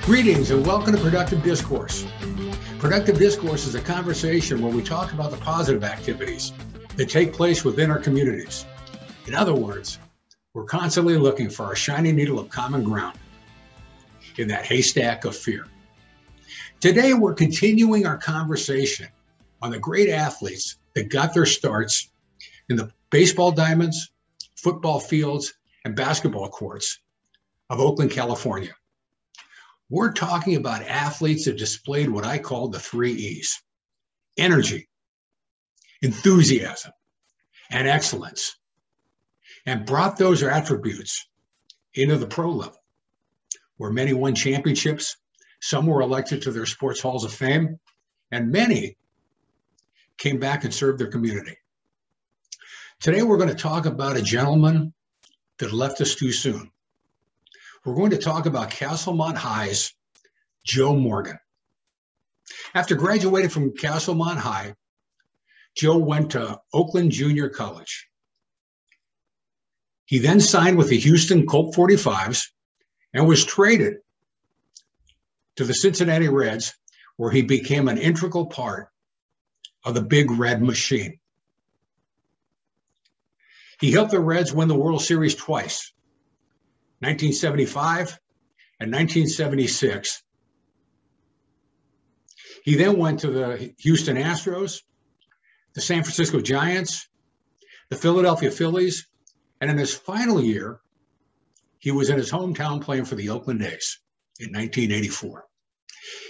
Greetings and welcome to Productive Discourse. Productive Discourse is a conversation where we talk about the positive activities that take place within our communities. In other words, we're constantly looking for our shiny needle of common ground in that haystack of fear. Today, we're continuing our conversation on the great athletes that got their starts in the baseball diamonds, football fields, and basketball courts of Oakland, California. We're talking about athletes that displayed what I call the 3 E's: energy, enthusiasm, and excellence, and brought those attributes into the pro level, where many won championships, some were elected to their sports halls of fame, and many came back and served their community. Today, we're going to talk about a gentleman that left us too soon. We're going to talk about Castlemont High's Joe Morgan. After graduating from Castlemont High, Joe went to Oakland Junior College. He then signed with the Houston Colt 45s and was traded to the Cincinnati Reds, where he became an integral part of the Big Red Machine. He helped the Reds win the World Series twice, 1975 and 1976. He then went to the Houston Astros, the San Francisco Giants, the Philadelphia Phillies, and in his final year, he was in his hometown playing for the Oakland A's in 1984.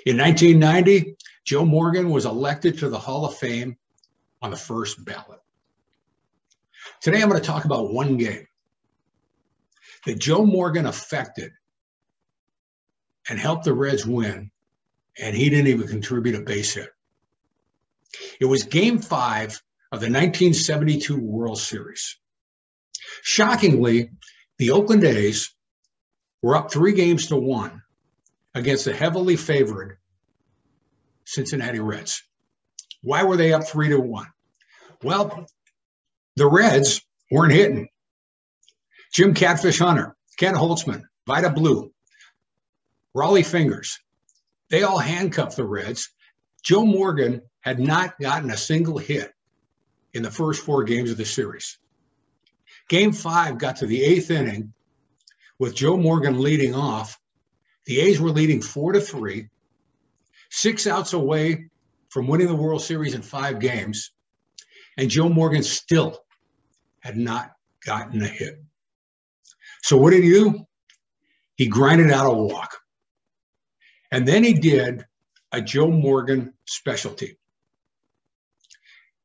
In 1990, Joe Morgan was elected to the Hall of Fame on the first ballot. Today, I'm going to talk about one game that Joe Morgan affected and helped the Reds win, and he didn't even contribute a base hit. It was Game 5 of the 1972 World Series. Shockingly, the Oakland A's were up 3-1 against the heavily favored Cincinnati Reds. Why were they up 3-1? Well, the Reds weren't hitting. Jim Catfish Hunter, Ken Holtzman, Vida Blue, Rollie Fingers, they all handcuffed the Reds. Joe Morgan had not gotten a single hit in the first 4 games of the series. Game 5 got to the 8th inning with Joe Morgan leading off. The A's were leading 4-3, 6 outs away from winning the World Series in 5 games, and Joe Morgan still had not gotten a hit. So what did he do? He grinded out a walk. And then he did a Joe Morgan specialty.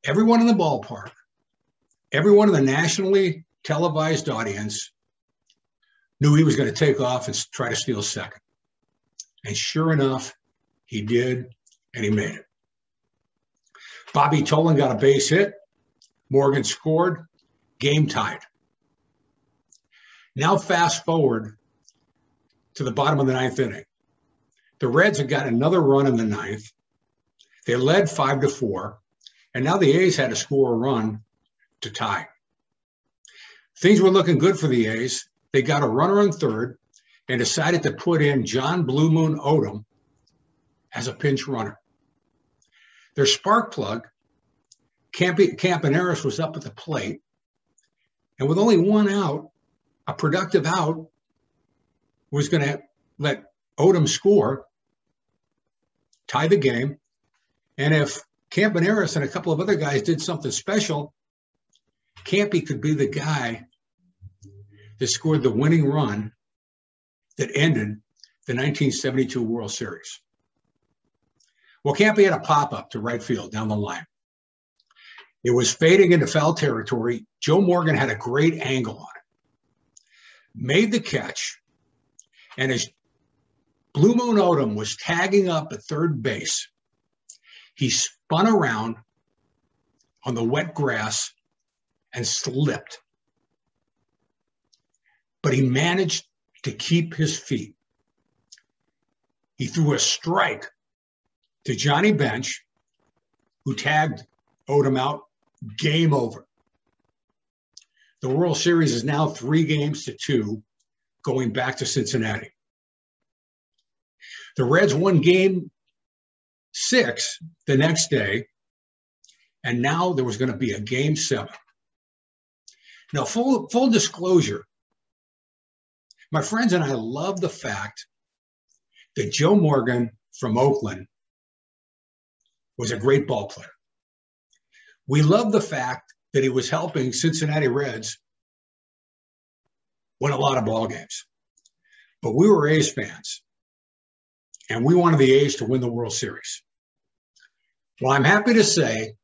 Everyone in the ballpark, everyone in the nationally televised audience knew he was going to take off and try to steal second. And sure enough, he did, and he made it. Bobby Tolan got a base hit. Morgan scored. Game tied. Now fast forward to the bottom of the 9th inning. The Reds had gotten another run in the 9th. They led 5-4, and now the A's had to score a run to tie. Things were looking good for the A's. They got a runner on third and decided to put in John Blue Moon Odom as a pinch runner. Their spark plug, Campaneris, was up at the plate, and with only 1 out, a productive out, was going to let Odom score, tie the game, and if Campaneris and a couple of other guys did something special, Campy could be the guy that scored the winning run that ended the 1972 World Series. Well, Campy had a pop-up to right field down the line. It was fading into foul territory. Joe Morgan had a great angle on it, made the catch, and as Blue Moon Odom was tagging up at third base, he spun around on the wet grass and slipped. But he managed to keep his feet. He threw a strike to Johnny Bench, who tagged Odom out. Game over. The World Series is now 3-2, going back to Cincinnati. The Reds won game 6 the next day, and now there was going to be a game 7. Now, full disclosure, my friends and I love the fact that Joe Morgan from Oakland was a great ball player. We love the fact that he was helping Cincinnati Reds win a lot of ball games. But we were A's fans, and we wanted the A's to win the World Series. Well, I'm happy to say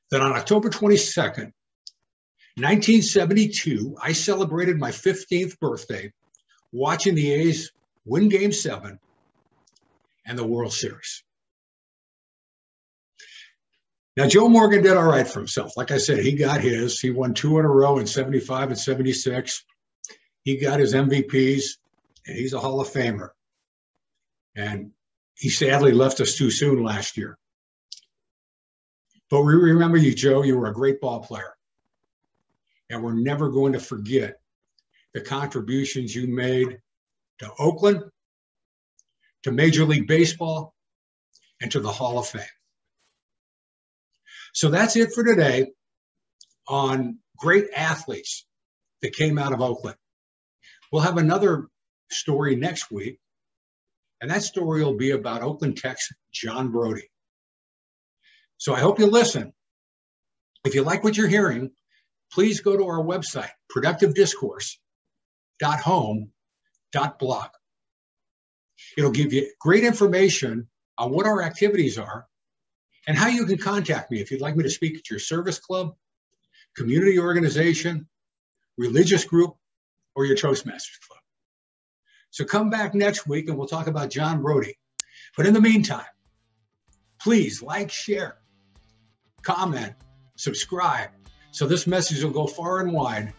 that on October 22nd, 1972, I celebrated my 15th birthday watching the A's win Game 7 and the World Series. Now, Joe Morgan did all right for himself. Like I said, he got his. He won 2 in a row in 75 and 76. He got his MVPs, and he's a Hall of Famer. And he sadly left us too soon last year. But we remember you, Joe. You were a great ball player. And we're never going to forget the contributions you made to Oakland, to Major League Baseball, and to the Hall of Fame. So that's it for today on great athletes that came out of Oakland. We'll have another story next week, and that story will be about Oakland Tech's John Brodie. So I hope you listen. If you like what you're hearing, please go to our website, productivediscourse.home.blog. It'll give you great information on what our activities are and how you can contact me if you'd like me to speak at your service club, community organization, religious group, or your Toastmasters club. So come back next week and we'll talk about John Brodie. But in the meantime, please like, share, comment, subscribe, so this message will go far and wide,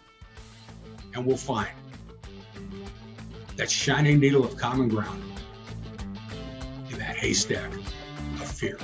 and we'll find that shining needle of common ground in that haystack of fear.